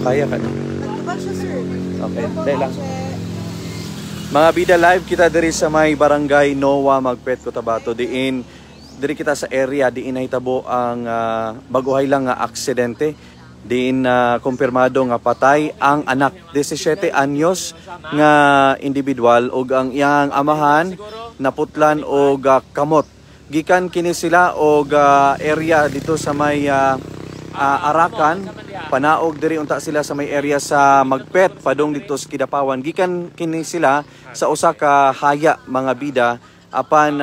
Kaya ka na. Nagtubag siya, sir. Okay, dahil lang. Mga bida, live kita diri sa may barangay Noa, Magpet, Cotabato. Diin, diri kita sa area, diin nahitabo ang baguhay lang nga aksidente. Diin kumpirmado nga patay ang anak, 17 anyos nga individual ug ang iyang amahan naputlan og kamot. Gikan kini sila og area dito sa may Arakan, panaog diri unta sila sa may area sa Magpet padung dito sa Kidapawan. Gikan kini sila sa usa ka haya, mga bida, apan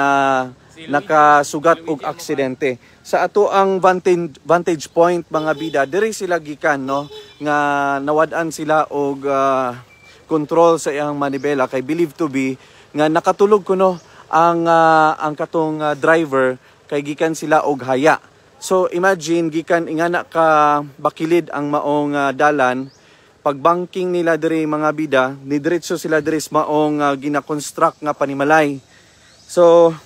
nakasugat og aksidente. Sa ato ang vantage point, mga bida, diri sila gikan, no, nga nawad-an sila og control sa iyang manibela kay believed to be nga nakatulog kuno ang katong driver kay gikan sila og haya. So imagine gikan ingana ka bakilid ang maong dalan, pagbanking nila diri, mga bida, ni diretso sila diri sa maong gina-construct nga panimalay. So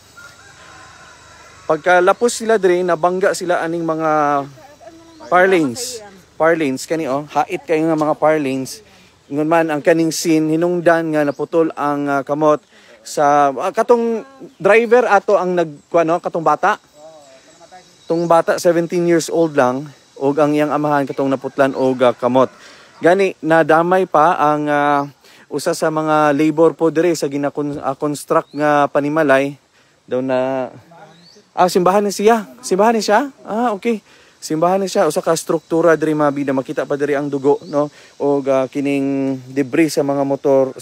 pagkalapos sila diri, nabangga sila aning mga parlings kani hait kay nga mga parlings. Ingon man ang kaning scene, hinungdan nga naputol ang kamot sa katong driver ato ang katong bata. Tong bata 17 years old lang og ang iyang amahan katong naputlan og kamot. Gani nadamay pa ang usa sa mga labor po dire sa gina-construct nga panimalay daw na simbahan ni siya. Simbahan ni siya? Okay. Simbahan ni siya, usa ka struktura diri, mga bida, makita pa diri ang dugo, no, og kining debris sa mga motor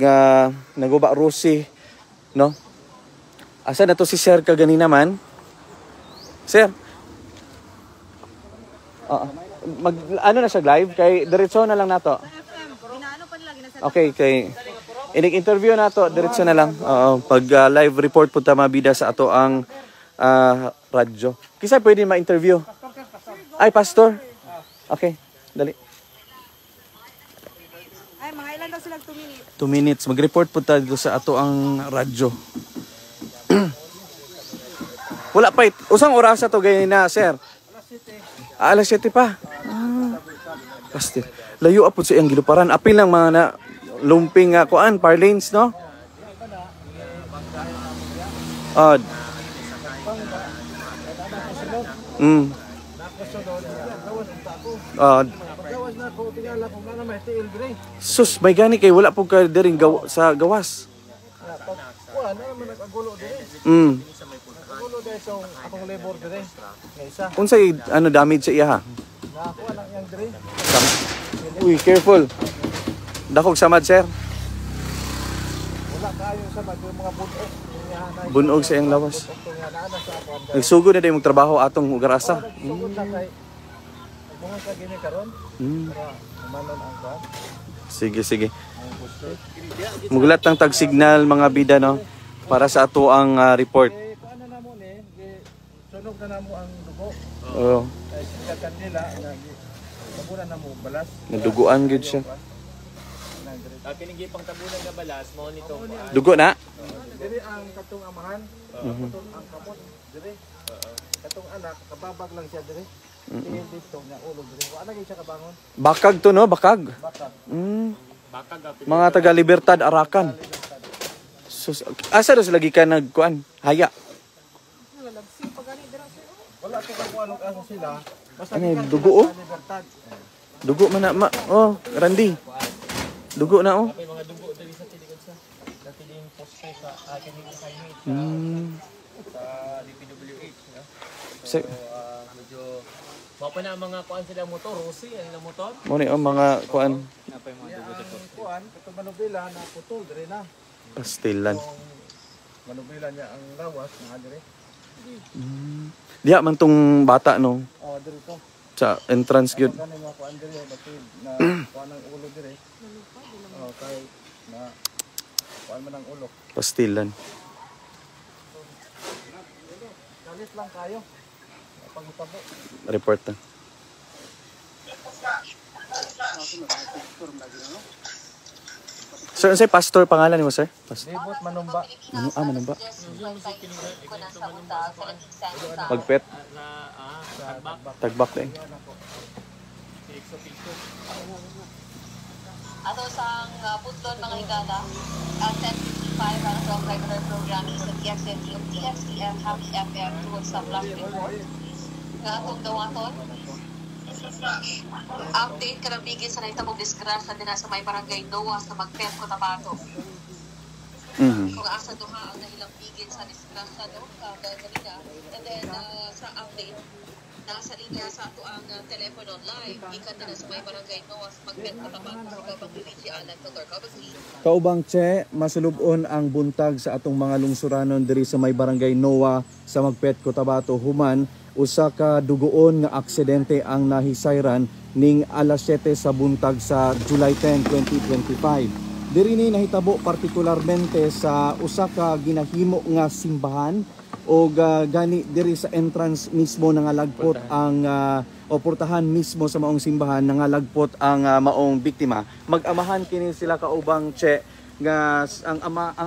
nga naguba rusi, no. Asa na to si Sir kaganina man? Sir. Ano na siya live kay diretso na lang nato. Okay, kay inig-interview nato diretso na lang. Pag live report punta, mga bida, sa ato ang radyo. Kisa pwede ma-interview? Ay, pastor. Okay, dali. Ay, mga ilan daw sila 2 minutes? 2 minutes. Mag-report punta dito sa ato ang radyo. Wala pa. Usang oras to ganyan na, sir? Alas 7 pa. Pastor. Layo apod sa iyang giluparan. Apil lang mga lumping kuan, parlanes, no? Sus, may gani kay wala po ka diring sa gawas. Unsay damage sa iya, ha? Uy, careful. Dakog samad, sir. Wala kayo samad yung mga bunog sa iyang lawas. Nagsugod na din mong trabaho atong ugarasa. Sige, sige. Mugulat ng tag-signal, mga bida, no, para sa ato ang report. Sunog na namo ang dugo. Oo. Naduguan gud siya. Kinigi pang tabunan nga balas, mo nito. Dugo na? Diri ang katong amahan, katong ang kamot diri. Katong anak, kababag lang siya diri. Dito nga ulo diri. Wa na gyud siya kabangon. Bakag to, no? Bakag. Bakag. Mga taga Libertad, Arakan. Asa daw sila gikan nagkuan? Haya. Wala ko kakuan og asa sila. Basta dugo, dugo man na, Randy. Dugo na, May mga dugo dali sa tilikod sa. Dati din poste sa akin ni Kaimit sa DPWH, no? So, medyo mapa na mga kuan sila motor, Rossi, ang motor. Mo ni mga kuan. Napay mga dugo dito. Kuan, katong manubila na putol diri na. Pastilan. Manubila niya ang lawas na diri. Diya man tong bata, no? Diri to. Sa entrance gyud. Kani mga kuan diri na kuan ang ulo diri. Kay na kuan man ang ulo. Pastilan. Dalit lang kayo. Pagutabo. Report na. Sir, say pastor pangalan ni mo, sir? Libot Manumba. Manumba. Magpet. Tagbak din. Ato sang putlon mga higala, 10:55 para sa regular programming sa TXNT o TXTM Happy FM tungod sa blast report. Nga atong dawaton, update karambigin sa naitabog disgrasya din sa may barangay Noah sa Magpet, Cotabato. Kung asa duha ang nahilang bigin sa disgrasya no, kanina. And then sa update, nasa linya sa ato ang telepono live. Ikan din sa may barangay Noah sa Magpet, Cotabato. Si Kabang Luigi Alan, Dr. Kabang Lee. Kaubang Che, masulubon ang buntag sa atong mga lungsuranon diri sa may barangay Noah sa Magpet, Cotabato, human usa ka dugoon nga aksidente ang nahisayran ning alas 7 sa buntag sa July 10, 2025. Diri ni nahitabo partikularmente sa usa ka ginahimo nga simbahan o gani diri sa entrance mismo nangalagpot ang portahan mismo sa maong simbahan nangalagpot ang maong biktima. Mag-amahan kini sila kaubang Che nga ang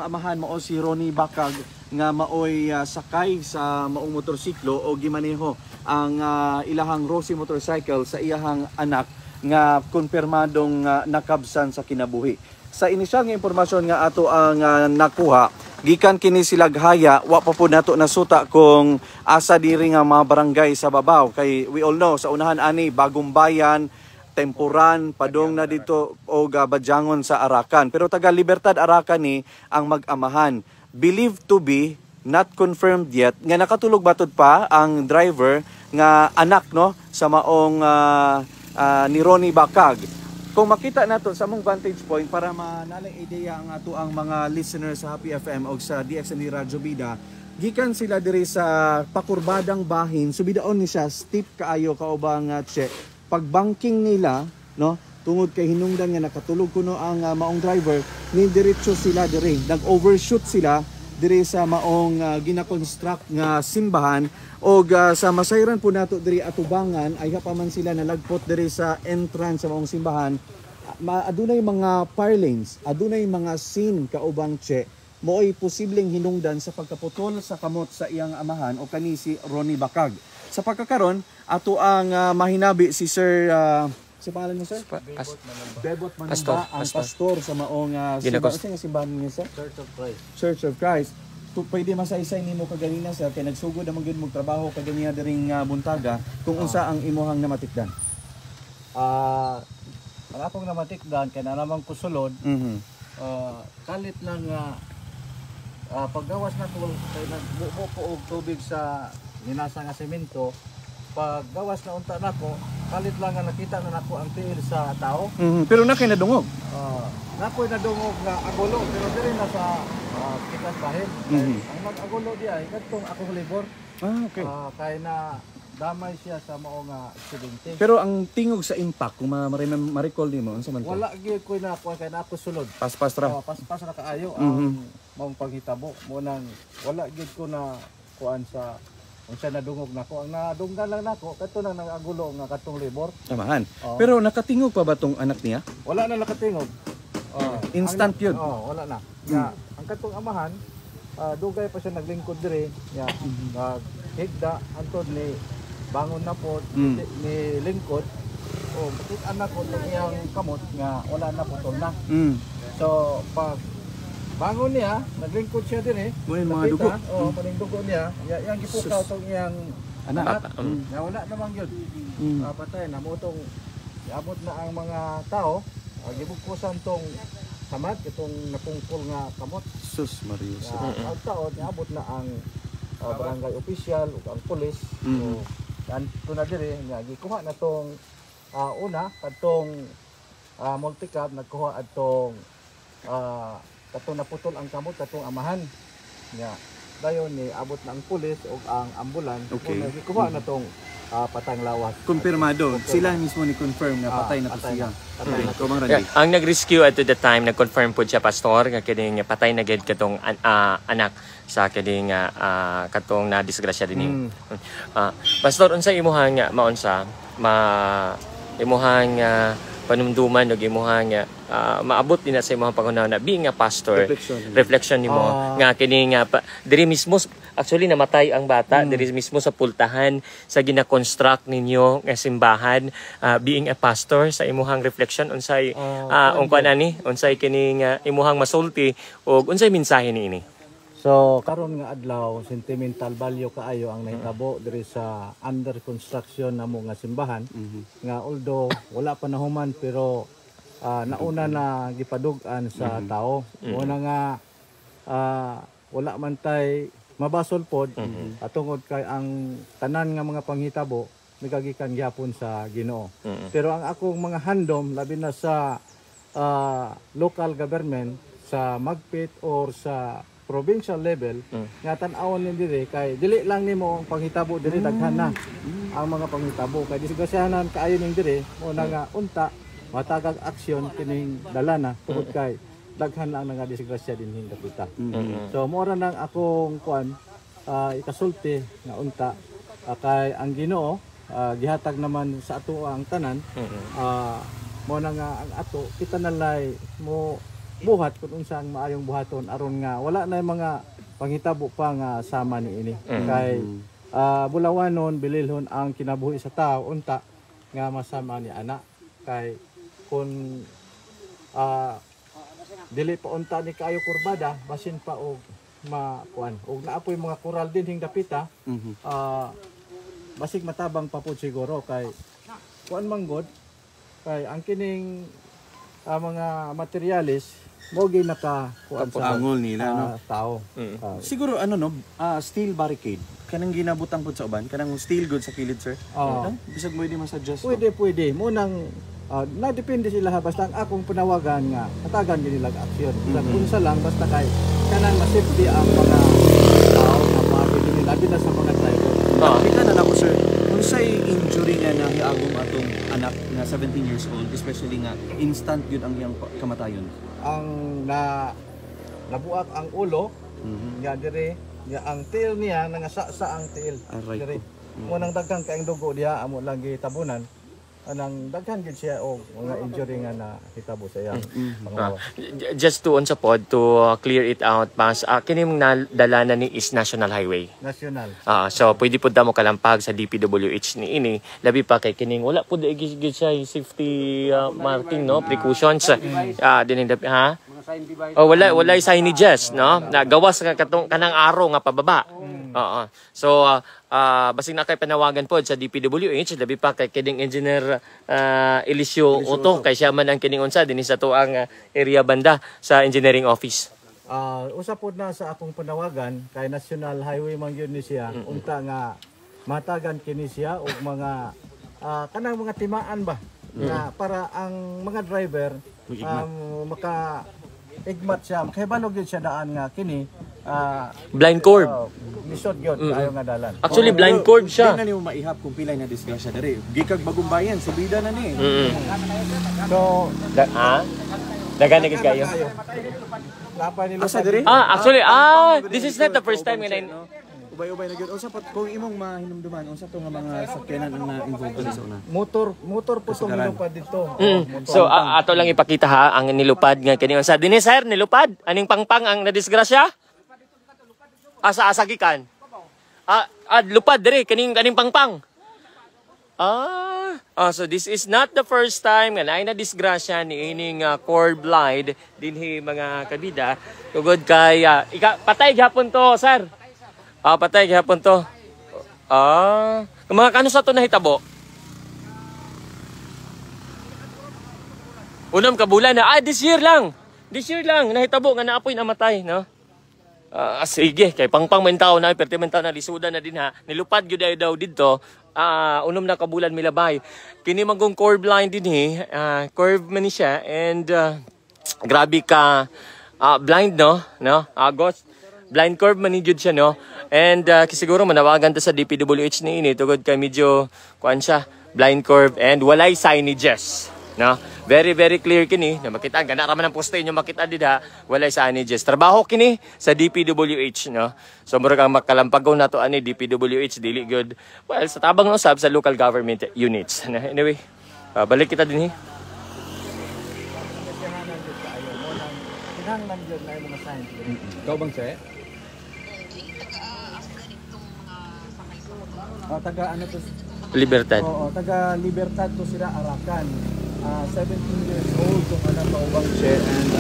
amahan mao si Ronnie Bacag nga maoy sakay sa maong motorsiklo o gimaneho ang ilahang Rosie motorcycle sa iyahang anak nga konfirmadong nakabsan sa kinabuhi. Sa inisyal nga impormasyon nga ato ang nakuha, gikan kini sila Haya, wa pa po nato nasuta kung asa diri nga mga barangay sa babaw. Kay we all know, sa unahan ani, Bagong Bayan, Tempuran, padong na dito o Badyangon sa Arakan. Pero taga Libertad Arakan ni ang mag-amahan. Believed to be, not confirmed yet, nga nakatulog batod pa ang driver nga anak no sa maong ni Ronnie Bacag. Kung makita nato sa mong vantage point para manalang ideya ang ato ang mga listeners sa Happy FM o sa DXND Radyo Bida, gikan sila diri sa pakurbadang bahin, subidaon ni siya steep kaayo kaubang Che. Pagbanking nila no tungod kay hinungdan nga nakatulog kuno ang maong driver, ni diretso sila diri, nag-overshoot sila diri sa maong gina-construct nga simbahan o sa masayran po nato diri atubangan ay hapaman sila nalagpot diri sa entrance sa maong simbahan. Adunay mga fire lanes, adunay mga scene kaubang Che, mo'y posibleng hinungdan sa pagkaputol sa kamot sa iyang amahan o kani si Ronnie Bacag. Sa pagkakaron ato ang mahinabi si Sir sa pangalan mo, sir? Bebot Manamba, ang pastor sa maong simbahan niyo, sir? Church of Christ. Church of Christ. Pwede masaysay nimo kaganina, sir, kay nagsugod ang magud mo trabaho kaganina diring buntaga kung unsa ang imuhang namatikdan. Ang akong namatikdan kay na namang kusulod. Kalit lang paggawas na to kay nagbuo ko og tubig sa linasa nga semento. Paggawas na unta nako, kalit lang nga nakita na nako ang tiil sa tao. Pero na kay nadungog. Nakoy nadungog nga agulo pero diri na sa kitas bahin. Ang mag-agulo di ay kadtong akong libor. Okay. Kay na damay siya sa mao nga aksidente. Pero ang tingog sa impact kung ma-recall nimo unsa man to? Wala gyud ko na ko kay na ako sulod. Paspas ra. Paspas ra kaayo ang maong paghitabo mo nang wala gyud ko na kuan sa unsa nadungog nako. Ang nadunggan lang nako kadto nang nagagulo nga katong libor. Tamahan. Pero nakatingog pa ba tong anak niya? Wala na nakatingog. Instant yun. Wala na. Ang katong amahan, dugay pa siya naglingkod dire. Higda antod ni bangon na po ni lingkod. Bakit anak ko itong iyang kamot nga wala na putol na. So pag bangon niya, naglingkod siya din mga dugo. Maning dugo niya. Yang gipukaw itong iyang anak. Wala namang yun. Patay na mo itong iabot na ang mga tao. Gibugkusan itong samad, itong napungkol nga kamot. Sus Marius. Taon, iabot na ang barangay official o ang pulis. Ito na diri, gikuha na itong una, katong multicab, nagkuha itong katong naputol ang kamot, katong amahan. Dayon ni abot na ang pulis o ang ambulan. Gikuha na itong patang lawas. Kumpirmado, sila mismo ni confirm na patay na to siya. Ang nag-rescue at the time, nag-confirm po siya, pastor, nga kining patay na gid katong anak sa kining katong na disgrasya din. Pastor, unsa imuhang maunsa imuhang panumduman ug imuhang maabot din sa imong pangunaw na being a pastor, reflection nimo nga kini nga diri mismo actually namatay ang bata diri mismo sa pultahan sa gina-construct ninyo nga simbahan. Being a pastor, sa imuhang reflection unsay unsay kining imuhang masulti og unsay mensahe niini? So karon nga adlaw sentimental value kaayo ang nahitabo diri sa under construction namo nga simbahan nga although wala pa nahuman pero nauna na gipadug-an sa tao. Una nga wala man tay mabasol pod tungod kay ang tanan nga mga panghitabo nagagikan gyapon sa Ginoo. Pero ang akong mga handom labi na sa local government sa Magpit or sa provincial level nga tan-awon ni diri kay dili lang nimo ang panghitabo diri daghan na ang mga panghitabo kay disgrasyahanan kaayo ning diri mo na nga unta matagag aksyon kining dalana tungod kay daghan lang nga disgrasya dinhing dapita. So mo ra nang akong kuan ikasulti nga unta kay ang Ginoo gihatag naman sa ato ang tanan mo na nga ang ato kita nalay mo buhat kung unsa ang maayong buhaton aron nga wala na mga panghitabo pa nga sama niini kay bulawanon bililhon ang kinabuhi sa tao unta nga masama ni ana kay kung dili pa unta ni kaayo kurbada basin pa og makuan og naapoy mga koral din hing dapita basig matabang pa pud siguro kay kuan manggod kay ang kining mga materialis mo gi naka kuan sa angol nila no tao. Siguro steel barricade kanang ginabutang pud sa uban kanang steel good sa kilid sir. Bisag mo di ma-suggest. Pwede mo nang na depende sila basta ang akong panawagan nga hatagan din nila aksyon. Unsa lang basta kay kanang ma-safety ang mga tao nga mabili nila labi na sa mga driver. Kita na nako sir. Unsay injury nga nahiagom atong anak nga 17 years old especially nga instant gyud ang iyang kamatayon. Ang nabuak ang ulo nga dire nga ang tail niya nangasa sa ang tail dire. Mo nang daghan kay ang dugo diha amo lang gitabunan. Anang daghan gid siya og mga injury nga nakitabo sa iyang pangawa. Just to on sa pod to clear it out pas kini mong nadala na ni is National Highway. National. So pwede pud mo kalampag sa DPWH ni ini labi pa kay kining wala pud gid siya safety marking no precautions dinhi ha. Wala signages no nagawas nga katong kanang araw nga pababa. So basig na kay panawagan pod sa DPWH labi pa kay kining engineer Elisio Otto kay siya man ang kining unsa dinhi sa tuang area banda sa engineering office. Usa pod na sa akong panawagan kay National Highway man gyud ni siya unta nga matagan kini siya og mga kanang mga timaan ba nga para ang mga driver maka igmat siya kay banog gyud siya daan nga kini blind curve. Lisod gyud kayo nga dalan. Actually blind curve siya. Di na nimo maihap kung pilay na disgrasya diri. Gikag bagong bayan subida na ni. So dagan na gid kayo. Actually this is not the first time nga ubay-ubay na gyud. Unsa pat kung imong mahinumduman unsa to nga mga sakyanan ang na-involved diri sa una? Motor po tong nilupad dito. So ato lang ipakita ha ang nilupad nga kini unsa dinhi sir nilupad aning pangpang ang nadisgrasya? Asa gikan? Lupad diri kaning pangpang. So this is not the first time nga na disgrasya ni ining cord blind dinhi mga kabida. Tugod kay patay gyapon to, sir. Patay gyapon to. Mga kano sa to nahitabo? Unam ka bulan na. This year lang. This year lang nahitabo nga naapoy namatay, no? Sige, kay pangpang man tao na, perti man tao na lisudan na din ha. Nilupad gyud daw didto. Unom na kabulan milabay. Kini magong core blind din curve man ni siya and grabe ka blind no? Ghost blind curve man ni jud siya no. And siguro manawagan ta sa DPWH ni ini tugod kay medyo kuan siya blind curve and walay signages no. Very clear kini na makita gana ra man ang poste inyo makita dida walay signages. Trabaho kini sa DPWH no. So murag ang makalampagaw nato ani DPWH dili good. Well sa tabang usab sa local government units. Anyway, balik kita dinhi. Kinahanglan gyud na mga sign. Ikaw bang sir? taga ano to? Libertad. Oo, taga Libertad to sila Arakan. 17 years old tong anak ko ubang siya, and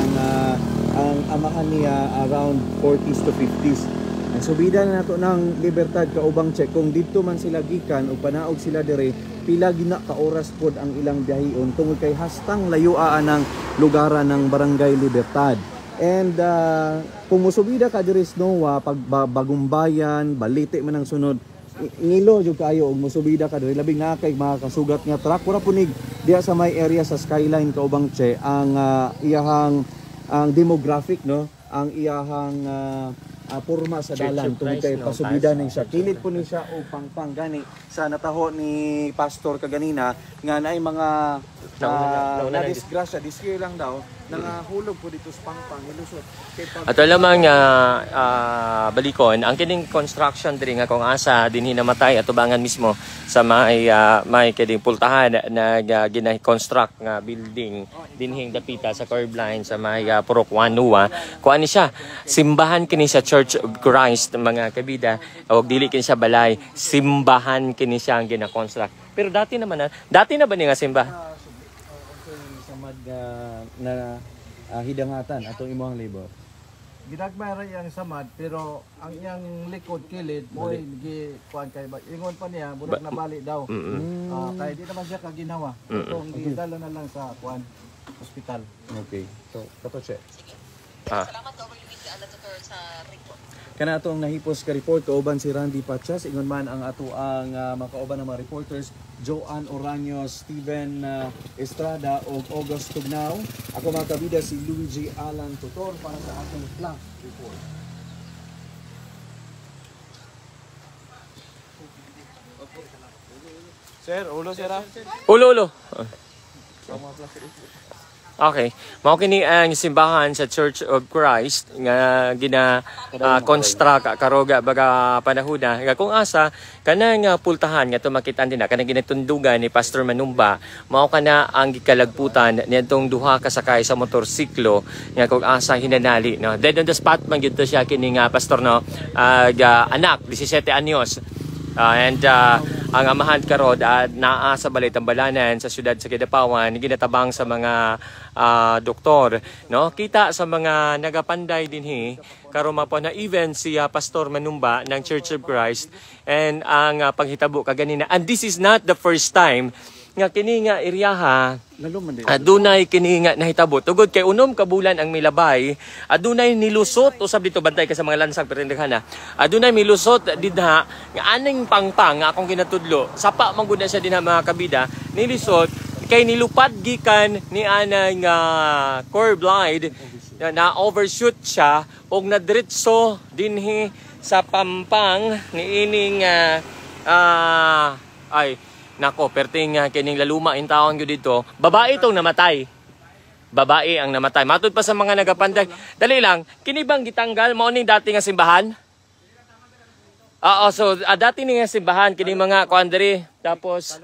ang amahan niya around 40s to 50s. Ang subida na nato ng Libertad kaubang check kung dito man sila gikan o panaog sila dire, pila gina ka oras pod ang ilang biyahion tungod kay hastang layuan ng lugaran ng Barangay Libertad. And kung musubida ka dire sa Noa, pag Bagumbayan, Balite man ang sunod, ngilo jud kayo og musubida ka dire, labing na kay mga kasugat nga truck wala punig diya sa may area sa Skyline kaubang che ang iyahang ang demographic, no, ang iyahang porma sa dalan tungod kay pasubida ning siya kilit po ni siya o pangpang gani sa nataho ni pastor kaganina nga naay mga na disgrasya this year lang daw nangahulog po dito sa pangpang nilusot At lamang balikon ang kining construction diri nga kung asa dinhi namatay atubangan mismo sa may kining pultahan na gina-construct nga building dinhing dapita sa curb line sa may Purok 1 Nuwa. Kuan ni siya simbahan kini sa Church of Christ mga kabida og dili kini siya balay, simbahan kini siya ang gina-construct. Pero dati na ba ni nga simbahan? Samad na hidangatan atong imong labor. Ginagmay ra yang samad pero ang iyang likod kilid moy gi kuan kay ingon pa niya budak na bali daw. Kay di naman siya kaginawa. Itong gidala na lang sa kuan hospital. Okay. So, kato siya. Salamat daw yung Alator sa report. Kana atong nahipos ka report kauban si Randy Pachas, ingon man ang ato ang makauban ng mga reporters Joanne Oranyo, Steven Estrada o August Tugnao. Ako mga kabida si Luigi Alan Tutor para sa atong flash report. Sir, ulo sira. Ulo. Okay. Mao kini ang simbahan sa Church of Christ nga construct karoga baga panahuna nga kung asa kanang pultahan nga tumakitan din kanang ginatundugan ni Pastor Manumba mao kana ang gikalagputan niadtong duha ka sakay sa motorsiklo nga kung asa hinanali no. Dead on the spot man gyud siya kini nga pastor no anak 17 anyos. And ang amahan karod naa sa Balay-Tambalanan sa siyudad sa Kidapawan ginatabang sa mga doktor no kita sa mga nagapanday dinhi karon po na even si Pastor Manumba ng Church of Christ and ang paghitabo kaganina, and this is not the first time nga kini nga iriyaha adunay kini nga nahitabo tugod kay unom ka bulan ang milabay adunay nilusot usab dito bantay ka sa mga lansang perindehana adunay milusot didha nga aning pangpang nga akong ginatudlo sapa man gud na siya dinha mga kabida nilisot kay nilupad gikan ni anang curb line na overshoot siya og nadiretso dinhi sa pampang niining nako, perting kining laluma in taon gyud dito. Babae itong namatay. Babae ang namatay. Matud pa sa mga nagapanday. Dali lang, kini bang gitanggal mao ning dati nga simbahan? So dati ni nga simbahan kini mga kuan diri. Tapos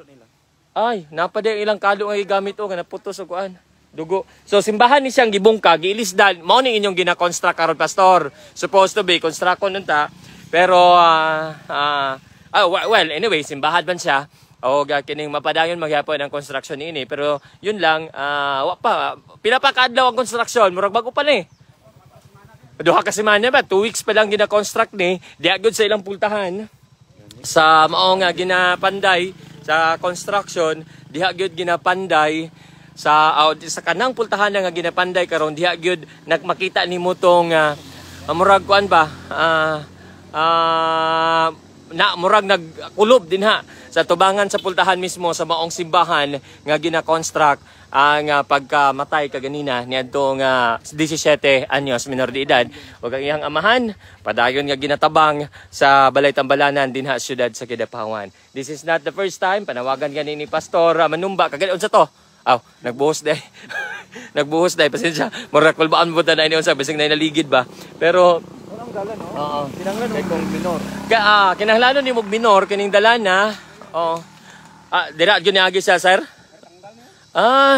napaday ilang kalo nga gigamit o nga naputos og kuan. Dugo. So simbahan ni siyang gibungka, giilisdan. Mao ning inyong gina-construct karon pastor. Supposed to be construct kon nunta. Pero well, anyway, simbahan man siya. O kining mapadayon maghapon ang construction niini pero yun lang wa pa pila pa kaadlaw ang construction murag bago pa ni. Duha ka semana ba 2 weeks pa lang gina-construct ni diha gud sa ilang pultahan sa mao nga ginapanday sa construction diha gud ginapanday sa kanang pultahan nga ginapanday karon diha gud nagmakita nimo tong murag kuan ba murag nagkulob dinha sa tubangan sa pultahan mismo sa maong simbahan nga gina-construct ang pagkamatay kaganina niadtong 17 anyos minor de edad ug ang iyang amahan padayon nga ginatabang sa Balay-Tambalanan dinha siyudad sa Kidapawan. This is not the first time panawagan gani ni Pastor Manumba kagani unsa to? Nagbuhos day. Nagbuhos day pasensya. Murag kulbaan mo ta na ini unsa bisig na naligid ba. Pero Dala no. Kinahanglan mo minor. Kinahanglan ni mo minor kining dalana. Dira gyud niagi siya, sir?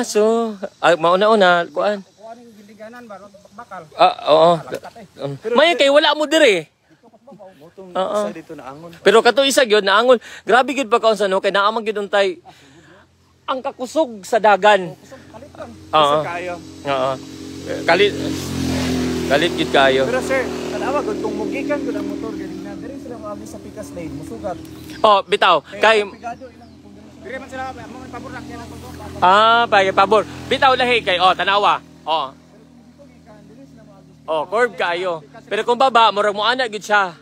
So mauna-una kuan. Kuan gindiganan ba bakal. Oo. May kay wala mo dire. Motong Oo. isa dito na angon. Pero kato isa gyud naangon. Grabe gyud pagkaon sa no kay naamang gyud untay ang kakusog sa dagan. Oo. Isa kayo. Oo. Kalit gyud kayo. Pero sir, tanawa gud kung mugikan gud ang motor galing na diri sila moabot sa pikas lane musugat. Oh, bitaw. Kay Pigado ilang dire man sila mo pabor lang yan ako. pabor. Bitaw lahi kay tanawa. Curve kayo. Pero kung baba, murag mo ana gud siya.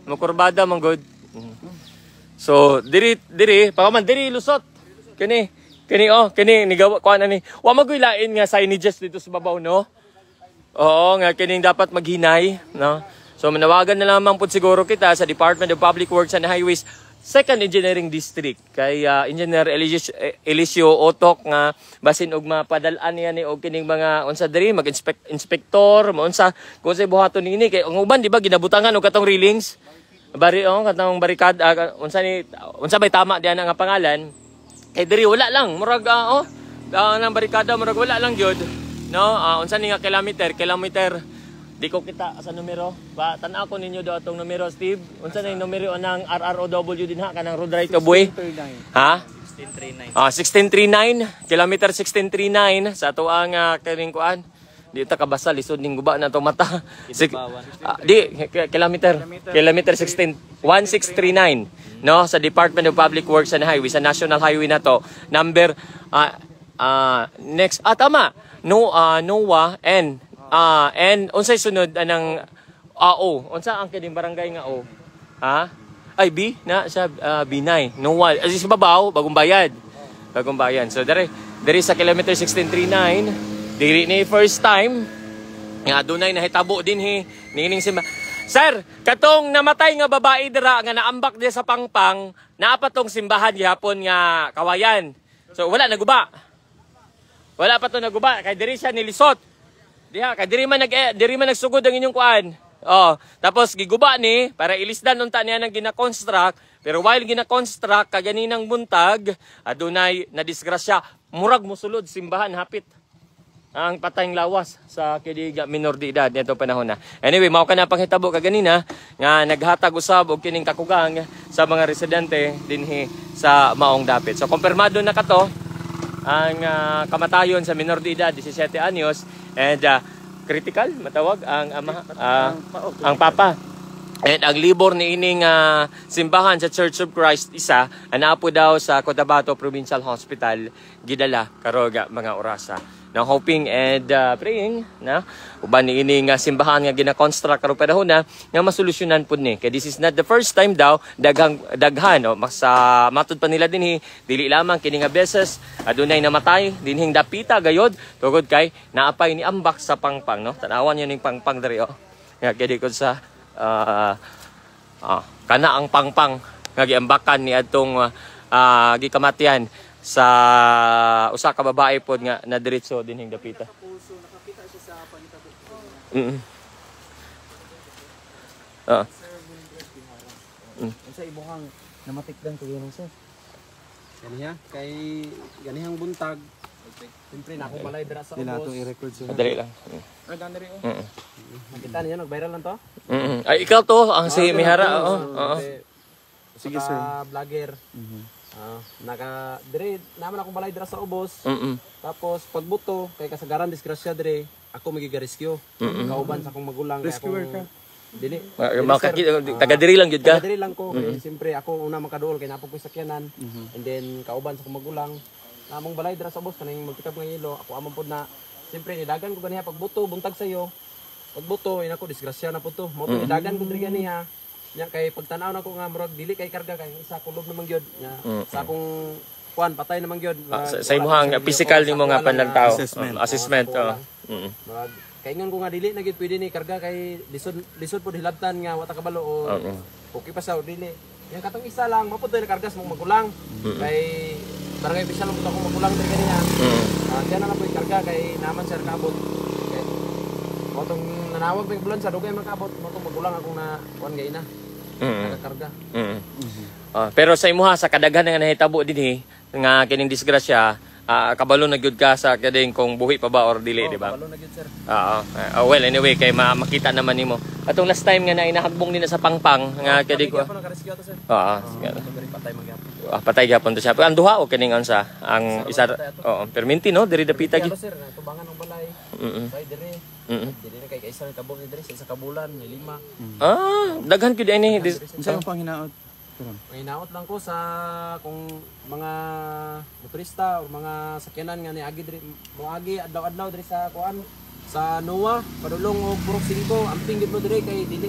Mo kurbada man gud. So, diri, pakaman diri lusot. Kani nigawa ko ani. Wa maguylain nga signages dito sa babaw no. Oo, nga kining dapat maghinay, no. So manawagan na lamang pud siguro kita sa Department of Public Works and Highways Second Engineering District kay Engineer Elisio Otok nga basin og mapadalan niya ni og kining mga unsa diri mag-inspektor mo unsa kung sa buhaton nini kay ang uban di ba ginabutangan og katong railings katong barikad unsa bay tama diyan nga pangalan kay diri wala lang murag nang barikada murag wala lang gyud no unsa ni nga kilometer di ko kita sa numero. Tan-aw ko ninyo do atong numero, Steve. Unsa na yung numero ng RROW din ha kanang road right of way? Ha? 1639. 1639, kilometer 1639 sa ato ang kining kuan. Di ta kabasa lisod ning guba na to mata. Kilometer 16 1639 no sa Department of Public Works and Highways sa National Highway na to. Number next tama. NOAA and unsay sunod anang AO unsa ang kining barangay nga O ha ay B na sa B9 no as is babaw bagong bayad so diri sa kilometer 1639 diri ni first time nga dunay nahitabo din nining simba sir katong namatay nga babae dira nga naambak diya sa pangpang naa pa tong simbahan gihapon nga kawayan so wala pa to naguba kay diri siya nilisot. Diha kay diri man nagsugod ang inyong kuan. Tapos giguba ni para ilisdan unta niya nang gina-construct, pero while gina-construct kaganinang buntag, adunay na disgrasya, murag mosulod simbahan hapit ang patayng lawas sa kidiga minor de edad nito panahon na. Anyway, mao kana panghitabo kaganina nga naghatag usab og kining kakugang sa mga residente dinhi sa maong dapit. So kumpirmado na kato ang kamatayon sa minor de edad 17 anyos. And critical matawag ang ama ang papa and ang libor ni ining simbahan sa Church of Christ isa anaapo daw sa Cotabato Provincial Hospital gidala karoga mga orasa. Now hoping and praying na uban ni ining simbahan nga gina-construct karon panahon na nga masolusyonan pud ni kay this is not the first time daw daghan sa matud pa nila dinhi dili lamang kini nga beses adunay namatay dinhing dapita gayod tugod kay naapay ni ambak sa pangpang no tanawan niyo ning pangpang diri nga kay ko sa kana ang pangpang nga giambakan ni adtong gikamatian sa usa ka babae pod nga na diretso dinhing dapita. Nakakita siya sa panitabo. Unsa ibuhang namatikdan ko yun sir? Ganiha kay ganihang buntag. Siyempre na akong balay dira sa ubos. i-record sir. Dali lang. Nakita niyo nag-viral lang to? Ay ikaw to ang si Mihara Sige sir. Vlogger. Dire naman akong balay dira sa ubos. Tapos pagbuto kay kasagaran disgrasya dire ako magigarescue. Kauban sa akong magulang kay ako. Dili. Taga diri lang gyud ka. Taga diri lang ko. Siyempre ako una makaduol kay napog ko sakyanan. And then kauban sa akong magulang. Namong balay dira sa ubos kaning magkitab nga yelo. Ako amon pod na siyempre nidagan ko ganiha pagbuto buntag sayo. Pagbuto inako disgrasya na pud to. Mo nidagan ko diri ganiha. Nya kay pagtanaw na ko nga murag dili kay karga kay isa kulob naman gyud nya sa akong kuan patay naman gyud sa imong physical nimo nga panagtao assessment murag kay ingon ko nga dili na gyud pwede ni karga kay lisod pud hilabtan nga wata kabalo o okay pa sa dili yang katong isa lang mapud na kargas mong magulang kay barangay official mo akong magulang diri kaniya kaya na pud karga kay naman sir kaabot kay motong nanawag ng bulan sa dugay man kaabot motong magulang akong na kuan gay na nakakarga. Pero sa imuha sa kadaghan nga nahitabo dinhi nga kining disgrasya kabalo na gyud ka sa kading kung buhi pa ba or dili, di ba? Kabalo na gyud sir. Oo. Well, anyway, kay makita naman nimo. Atong last time nga na inahagbong din na sa pangpang nga kading ko. Ako naka-rescue ato sir. Oo. Patay magyapon. Patay gyapon to siya. Pero ang duha o kining unsa? Ang isa perminti no, diri dapita gyud. Sir, tubangan ng balay. Kay dire. Dire na kay isa ka buok dire sa kabulan, may 5. Daghan gyud ini. Unsa ang panghinaot? May naot lang ko sa kung mga motorista o mga sakyanan nga niagi diri moagi adlaw-adlaw diri sa kuan sa NOAA padulong og Purok 5 amping gid mo diri kay dili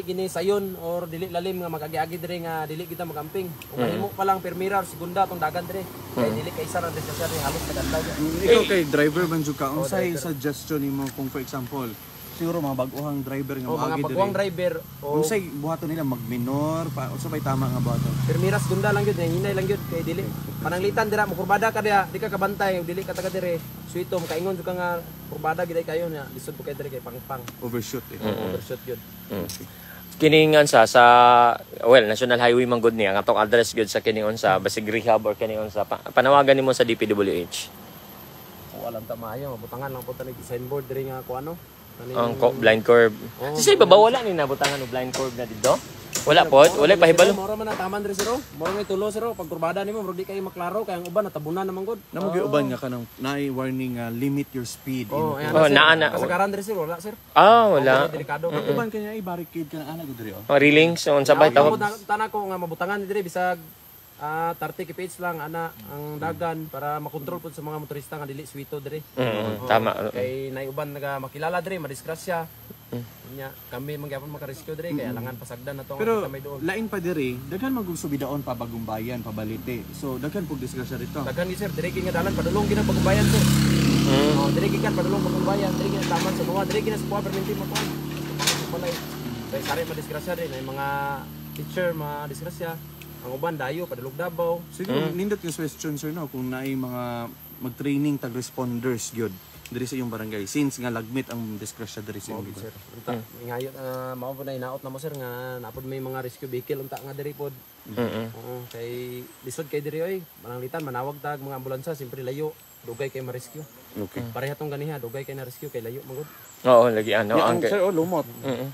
gini sayon or dili lalim nga magagi-agi diri nga dili kita magamping. Kung mahimo pa lang permira or segunda tong dagan diri kay dili kay isa ra diri sa halos tagadlaw. Ikaw kay driver man jud ka. Unsay suggestion nimo kung for example siguro mga baguhang driver nga mga baguhang driver o unsay buhaton nila magminor pa unsa bay tama nga buhaton? Permira segunda lang gyud hinay lang gyud kay dili pananglitan dira mo kurbada ka diha di ka kabantay dili ka taga dire suito mo kaingon jud ka nga kurbada gid kayo nya lisod po kay dire kay pangpang Overshoot overshoot gyud. Kining unsa sa National Highway man gud niya ang atong address gyud sa kining unsa basig rehab or kining unsa panawagan nimo sa DPWH. Walang tamayo mabutangan lang po tani signboard dire nga ko ano ang blind curve. Kasi ba wala ni nabutangan og blind curve na dito? Wala po, wala pahibalo. Moro man na taman diri sir. Moro may tulo sir pag kurbada nimo muro di kay maklaro kay ang uban natabunan naman gud. Namo gyud uban nga kanang naay warning limit your speed. Naana. Kasagaran diri sir wala sir. Wala. Delikado. Uban kanya ay barricade kanang ana gud diri Railings unsa ba tawag? Tana ko nga mabutangan diri bisag 30 kph lang ana ang dagan para makontrol pud sa mga motorista nga dili suwito diri. Tama. Kay nay uban naga makilala diri madisgrasya. Nya kami mangyapon makarescue diri kay alangan pasagdan na tong pero may doon. lain pa diri daghan magsubidaon pa bagong bayan pabalite. So daghan pug disgrasya dito. Daghan gi sir diri nga dalan padulong gina bagumbayan sir. Diri kan padulong bagumbayan diri gina taman sa mga diri gina sa kuha perminti mo kuan. Balay. Kay sari madisgrasya diri may mga teacher madisgrasya. Ang uban dayo padulog Davao. Siguro nindot yung question sir no kung naay mga mag-training tag responders gyud diri sa iyong barangay since nga lagmit ang disgrasya diri sa iyong lugar. Sir, unta ngayon mao po na inaot na mo sir nga napod may mga rescue vehicle unta nga diri pod. Kay lisod kay diri oy mananglitan manawag tag mga ambulansya simpre layo dugay kay ma-rescue. Okay. Pareha tong ganiha dugay kay na rescue kay layo magud. Oo, lagi ano ang Sir lumot.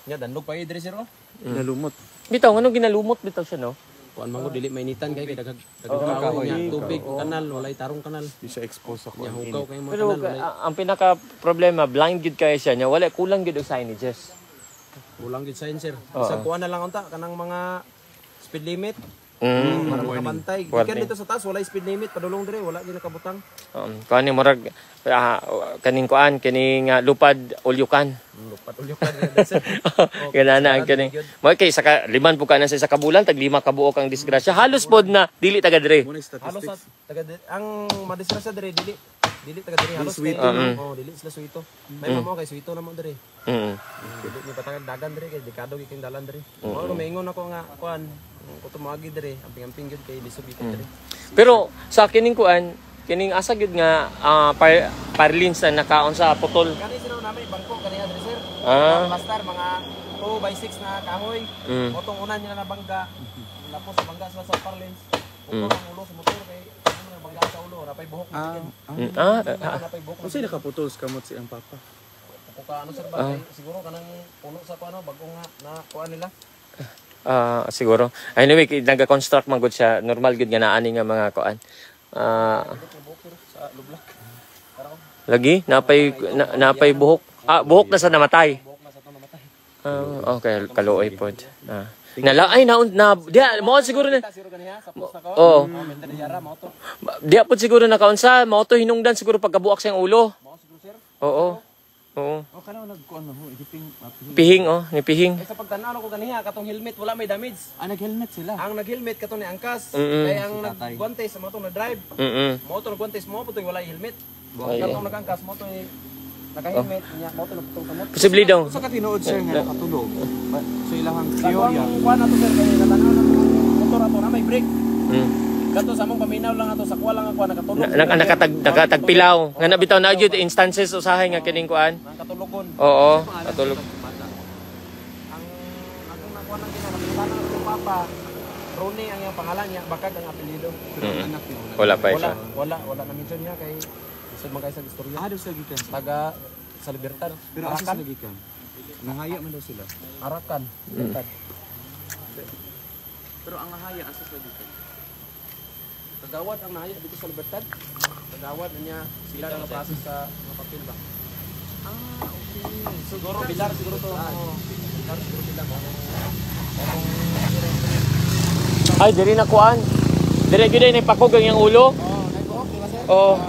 Nya danlog pa diri sir Nalumot. bitaw ano ginalumot bitaw siya no? kuan mango dili mainitan kay dagag kahoy nya tubig kanal walay tarong kanal. Di siya expose sa Nya kuan. hugaw kay mo Pero kanal walay. ang pinaka problema blind gid kay siya nya wala kulang gid og signages. Kulang gid sign sir. Isa kuan na lang unta kanang mga speed limit. Mm. Para makabantay. Gikan dito sa taas walay speed limit padulong dire wala gyud nakabutang. Kuan ni murag kaning kuan kining lupad ulyukan. Lupat ulyok ka dire sir. Ganana ang kining. Mo kay saka liman po ka na sa kabulan tag 5 kabuok ang disgrasya. Halos pod na dili taga dire. Muna Halos sa statistics. taga ang madisgrasya dire dili taga dire halos Suito. dili sila suito. May mamo kay suito na mo dire. Dili ni patagag dagan dire kay dekado giking dalan dire. Mo maingon ako nga kuan ko tumagi dire amping-amping gyud kay lisod giking dire. Pero sa kining kuan kining asa gyud nga parlins na nakaon sa putol. Kani sino namin bangko kaniya dire sir. Master mga 2x6 na kahoy. Motong unan nila na bangga. Lapos sa bangga sa parlins. Ulo ang ulo sa motor kay ano bangga sa ulo napay buhok na chicken. Napay buhok. Kasi nakaputol kamot si ang papa. Ka ano sir ba siguro kanang puno sa kuano bagong na kuan nila. Siguro. Anyway, naga-construct man gud siya. Normal gud nga naani nga mga kuan. Lagi napay buhok. Buhok na sa namatay. Okay, kaluoy pod. Nalaay na dia mo siguro na. Oh. Dia pod siguro nakaunsa, mao to hinungdan siguro pagkabuak sa ulo. Oo. Oo. O kana nagkuan na ho, Pihing ni pihing. Sa pagtanaw ko ganiha katong helmet wala may damage. nag-helmet sila. Ang nag-helmet katong ni angkas kay ang nagguantes sa moto na drive. Mo to nagguantes mo putoy wala helmet. Katong nagangkas mo to naka-helmet niya mo to nagputong sa moto. Posible daw. Sa katinuod sir nga nakatulog. So ilahang teorya. Ang kuan ato sir kay natanaw na motor ato na may brake. Kato sa among paminaw lang ato sa kuha lang ako nakatulog. Nakatagpilaw. Nga nabitaw na gyud instances usahay nga kining kuan. Nakatulogon. Oo, katulog. Ang nakuha lang ginagawa ng papa Ronnie ang iyang pangalan niya, bakag ang apelyido. Wala pa isa. Wala na mention niya kay isod man kay sa istorya. Sa gikan. Taga sa Libertad. Pero asa sila gikan? Nangaya man daw sila. Arakan. Libertad. Pero ang nangaya asa sila gikan? Kagawad ang nahaya dito sa Libertad. Kagawad niya sila ang process sa mga papel ba. Okay. Siguro bilar siguro to. Bilar siguro sila mo. Ay, diri na kuan. Diri gyud ni pakugang yang ulo. Oh.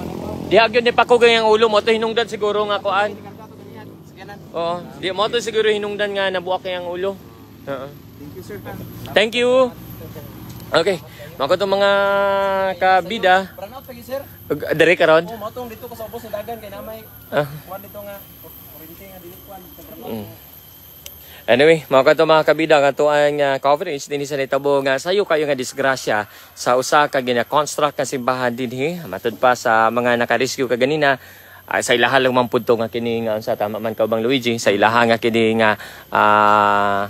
Diha gyud ni pakugang yang ulo mo to hinungdan siguro nga kuan. Oh, di mo to siguro hinungdan nga nabuak yang ulo. Thank you, sir. Thank you. Okay. Mako to mga kabida. Brown out pagi sir. Diri karon. Oh, matong dito ka sa ubos sa dagan kay namay. Kuan dito nga oriente nga dili kuan sa brown out. Anyway, mga kanto mga kabida, kanto ang coverage din sa Nitabo nga sayo kayo nga disgrasya sa usa ka gina-construct nga simbahan dinhi. Matud pa sa mga naka-rescue kaganina, sa ilaha lang man pudto nga kini nga unsa tama man Kaubang Luigi, sa ilaha nga kini nga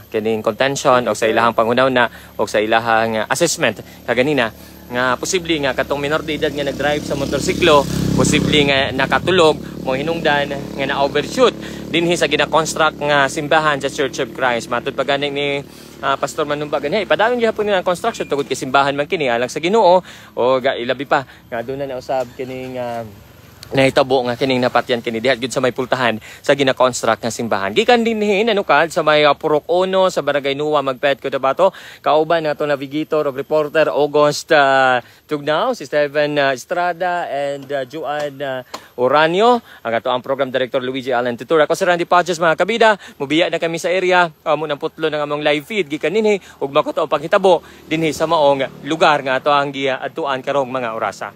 kining contention o sa ilahang pangunaw-na o sa ilahang assessment kaganina nga posible nga katong minor de edad nga nag-drive sa motorsiklo, posible nga nakatulog mo hinungdan nga na-overshoot dinhi sa gina-construct nga simbahan sa Church of Christ. Matud pa gani ni Pastor Manumba gani, ipadawon gyapon ni ang construction tungod kay simbahan man kini alang sa Ginoo o ilabi pa nga doon na usab kining nahitabo nga kining napatyan kini diha gyud sa may pultahan sa gina-construct nga simbahan. Gikan dinhi nanukad sa may Purok 1 sa Barangay Nuwa Magpet Cotabato. Kauban nato navigator o reporter August Tugnao, si Steven Estrada and Juan Oranio. Ang ato ang program director Luigi Allen Tutor. Ako si Randy Paches mga kabida. Mubiya na kami sa area. Amo nang putlo ng among live feed gikan dinhi ug makuto ang panghitabo dinhi sa maong lugar nga ato ang giadtuan karong mga orasa.